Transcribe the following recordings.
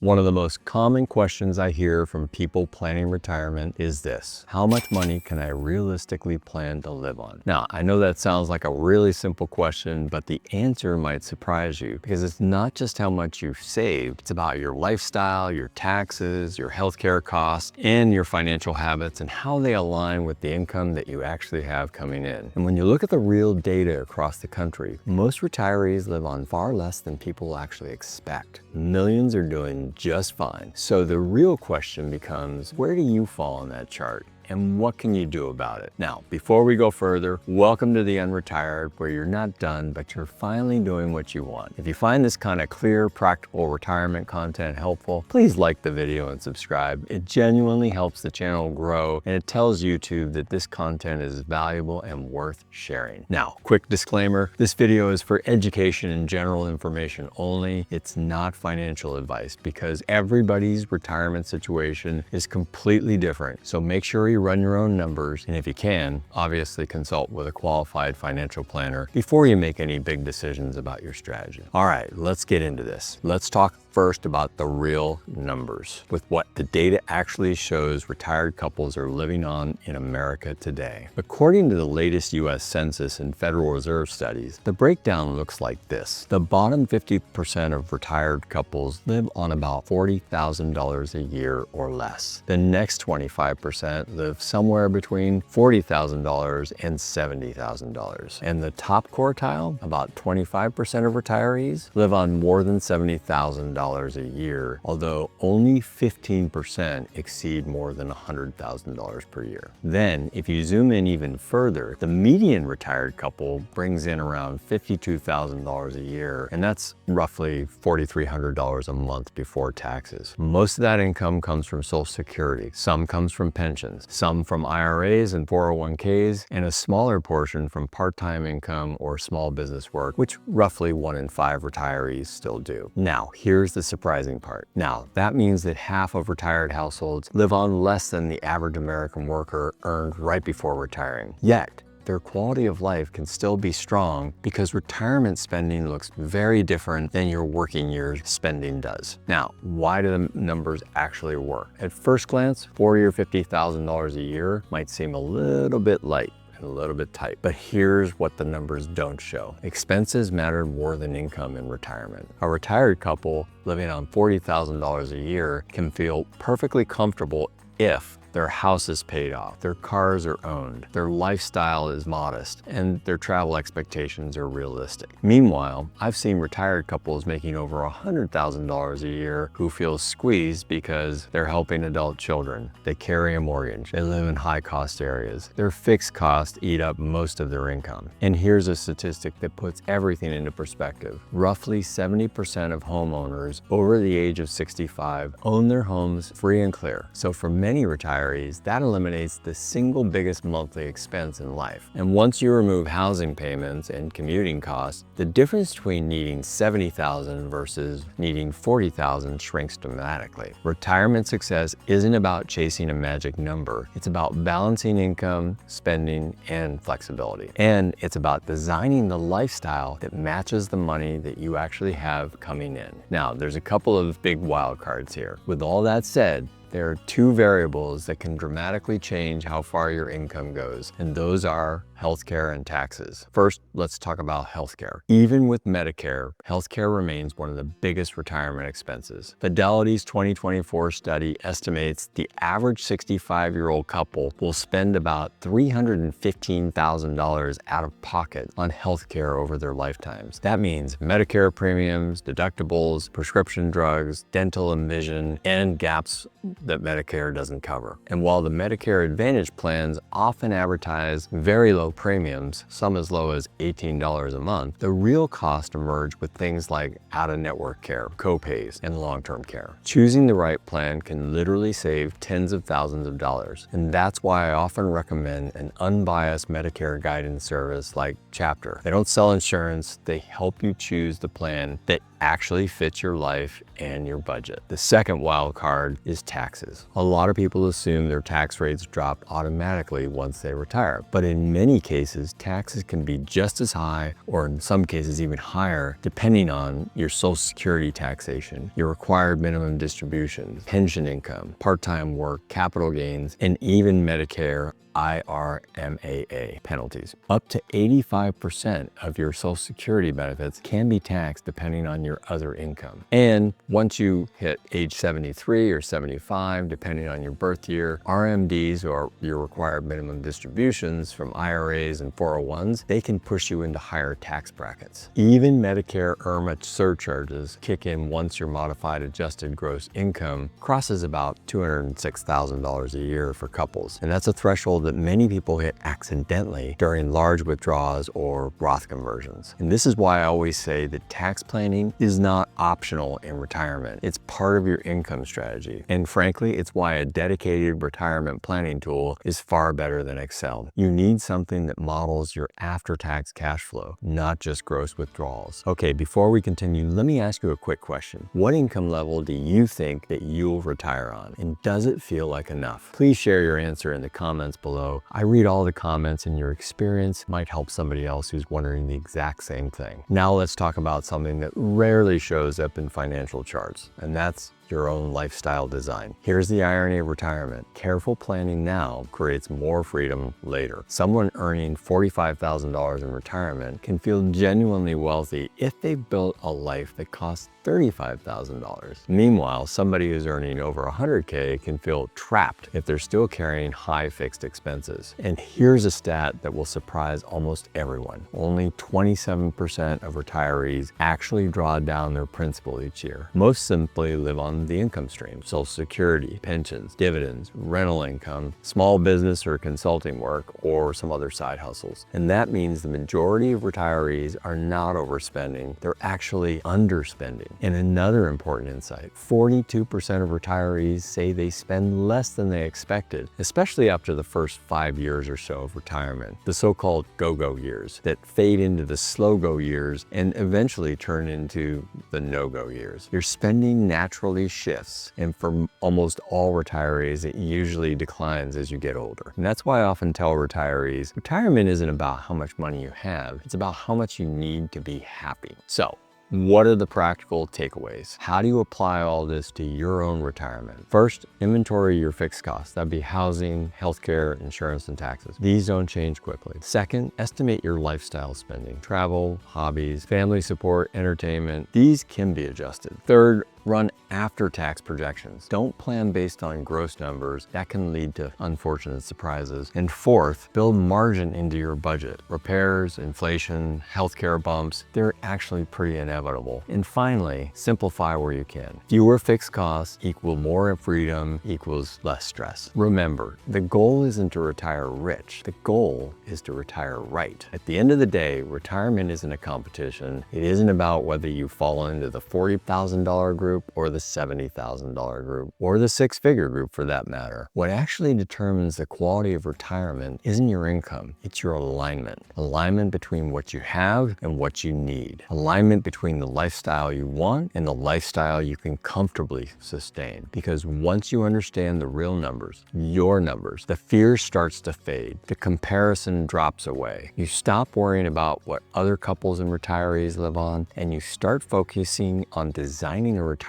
One of the most common questions I hear from people planning retirement is this: how much money can I realistically plan to live on? Now, I know that sounds like a really simple question, but the answer might surprise you because it's not just how much you've saved. It's about your lifestyle, your taxes, your healthcare costs, and your financial habits and how they align with the income that you actually have coming in. And when you look at the real data across the country, most retirees live on far less than people actually expect. Millions are doing just fine. So the real question becomes, where do you fall on that chart? And what can you do about it? Now, before we go further, welcome to the UnRetired, where you're not done, but you're finally doing what you want. If you find this kind of clear, practical retirement content helpful, please like the video and subscribe. It genuinely helps the channel grow, and it tells YouTube that this content is valuable and worth sharing. Now, quick disclaimer, this video is for education and general information only. It's not financial advice because everybody's retirement situation is completely different. So make sure you run your own numbers, and if you can, obviously consult with a qualified financial planner before you make any big decisions about your strategy. All right, let's get into this. Let's talk first about the real numbers, with what the data actually shows retired couples are living on in America today. According to the latest US Census and Federal Reserve studies, the breakdown looks like this. The bottom 50% of retired couples live on about $40,000 a year or less. The next 25% live somewhere between $40,000 and $70,000. And the top quartile, about 25% of retirees, live on more than $70,000 a year, although only 15% exceed more than $100,000 per year. Then, if you zoom in even further, the median retired couple brings in around $52,000 a year, and that's roughly $4,300 a month before taxes. Most of that income comes from Social Security, some comes from pensions, some from IRAs and 401ks, and a smaller portion from part-time income or small business work, which roughly 1 in 5 retirees still do. Now, here's the surprising part. Now, that means that half of retired households live on less than the average American worker earned right before retiring. Yet, their quality of life can still be strong because retirement spending looks very different than your working years spending does. Now, why do the numbers actually work? At first glance, $40,000 or $50,000 a year might seem a little bit light, a little bit tight, but here's what the numbers don't show. Expenses matter more than income in retirement. A retired couple living on $40,000 a year can feel perfectly comfortable if their house is paid off, their cars are owned, their lifestyle is modest, and their travel expectations are realistic. Meanwhile, I've seen retired couples making over $100,000 a year who feel squeezed because they're helping adult children, they carry a mortgage, they live in high-cost areas, their fixed costs eat up most of their income. And here's a statistic that puts everything into perspective. Roughly 70% of homeowners over the age of 65 own their homes free and clear. So for many retirees, that eliminates the single biggest monthly expense in life. And once you remove housing payments and commuting costs, the difference between needing $70,000 versus needing $40,000 shrinks dramatically. Retirement success isn't about chasing a magic number. It's about balancing income, spending, and flexibility. And it's about designing the lifestyle that matches the money that you actually have coming in. Now, there's a couple of big wild cards here. With all that said, there are 2 variables that can dramatically change how far your income goes, and those are healthcare and taxes. First, let's talk about healthcare. Even with Medicare, healthcare remains one of the biggest retirement expenses. Fidelity's 2024 study estimates the average 65-year-old couple will spend about $315,000 out of pocket on healthcare over their lifetimes. That means Medicare premiums, deductibles, prescription drugs, dental and vision, and gaps that Medicare doesn't cover. And while the Medicare Advantage plans often advertise very low premiums, some as low as $18 a month, the real costs emerge with things like out-of-network care, co-pays, and long-term care. Choosing the right plan can literally save tens of thousands of dollars. And that's why I often recommend an unbiased Medicare guidance service like Chapter. They don't sell insurance, they help you choose the plan that actually fits your life and your budget. The second wild card is taxes. A lot of people assume their tax rates drop automatically once they retire, but in many cases, taxes can be just as high, or in some cases even higher, depending on your Social Security taxation, your required minimum distributions, pension income, part-time work, capital gains, and even Medicare IRMAA penalties. Up to 85% of your Social Security benefits can be taxed depending on your other income. And once you hit age 73 or 75, depending on your birth year, RMDs, or your required minimum distributions from IRAs and 401s, they can push you into higher tax brackets. Even Medicare IRMA surcharges kick in once your modified adjusted gross income crosses about $206,000 a year for couples. And that's a threshold that many people hit accidentally during large withdrawals or Roth conversions. And this is why I always say that tax planning is not optional in retirement. It's part of your income strategy. And frankly, it's why a dedicated retirement planning tool is far better than Excel. You need something that models your after-tax cash flow, not just gross withdrawals. Okay, before we continue, let me ask you a quick question. What income level do you think that you'll retire on? And does it feel like enough? Please share your answer in the comments below. I read all the comments, and your experience might help somebody else who's wondering the exact same thing. Now let's talk about something that rarely shows up in financial charts, and that's your own lifestyle design. Here's the irony of retirement. Careful planning now creates more freedom later. Someone earning $45,000 in retirement can feel genuinely wealthy if they've built a life that costs $35,000. Meanwhile, somebody who's earning over 100K can feel trapped if they're still carrying high fixed expenses. And here's a stat that will surprise almost everyone. Only 27% of retirees actually draw down their principal each year. Most simply live on the income stream: Social Security, pensions, dividends, rental income, small business or consulting work, or some other side hustles. And that means the majority of retirees are not overspending, they're actually underspending. And another important insight, 42% of retirees say they spend less than they expected, especially after the first 5 years or so of retirement, the so-called go-go years that fade into the slow-go years and eventually turn into the no-go years. Your spending naturally shifts, and for almost all retirees, it usually declines as you get older. And that's why I often tell retirees, retirement isn't about how much money you have, it's about how much you need to be happy. So, what are the practical takeaways? How do you apply all this to your own retirement? First, inventory your fixed costs. That'd be housing, healthcare, insurance, and taxes. These don't change quickly. Second, estimate your lifestyle spending. Travel, hobbies, family support, entertainment. These can be adjusted. Third, run after-tax projections. Don't plan based on gross numbers. That can lead to unfortunate surprises. And fourth, build margin into your budget. Repairs, inflation, healthcare bumps, they're actually pretty inevitable. And finally, simplify where you can. Fewer fixed costs equal more freedom equals less stress. Remember, the goal isn't to retire rich. The goal is to retire right. At the end of the day, retirement isn't a competition. It isn't about whether you fall into the $40,000 group or the $70,000 group, or the six-figure group for that matter. What actually determines the quality of retirement isn't your income, it's your alignment. Alignment between what you have and what you need. Alignment between the lifestyle you want and the lifestyle you can comfortably sustain. Because once you understand the real numbers, your numbers, the fear starts to fade. The comparison drops away. You stop worrying about what other couples and retirees live on, and you start focusing on designing a retirement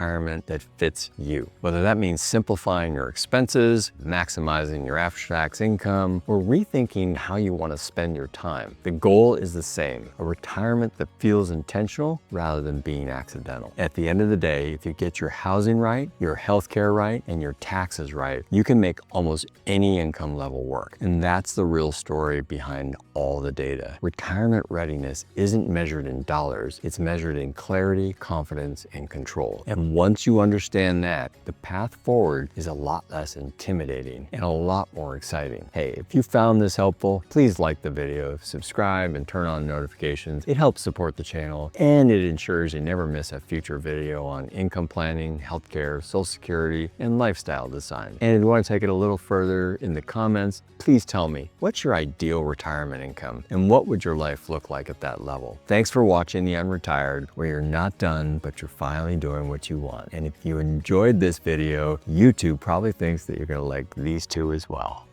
that fits you. Whether that means simplifying your expenses, maximizing your after-tax income, or rethinking how you want to spend your time. The goal is the same, a retirement that feels intentional rather than being accidental. At the end of the day, if you get your housing right, your healthcare right, and your taxes right, you can make almost any income level work. And that's the real story behind all the data. Retirement readiness isn't measured in dollars, it's measured in clarity, confidence, and control. And And once you understand that, the path forward is a lot less intimidating and a lot more exciting. Hey, if you found this helpful, please like the video, subscribe, and turn on notifications. It helps support the channel, and it ensures you never miss a future video on income planning, healthcare, Social Security, and lifestyle design. And if you want to take it a little further, in the comments, please tell me, what's your ideal retirement income, and what would your life look like at that level? Thanks for watching the Unretired, where you're not done, but you're finally doing what you want. And if you enjoyed this video, YouTube probably thinks that you're gonna like these two as well.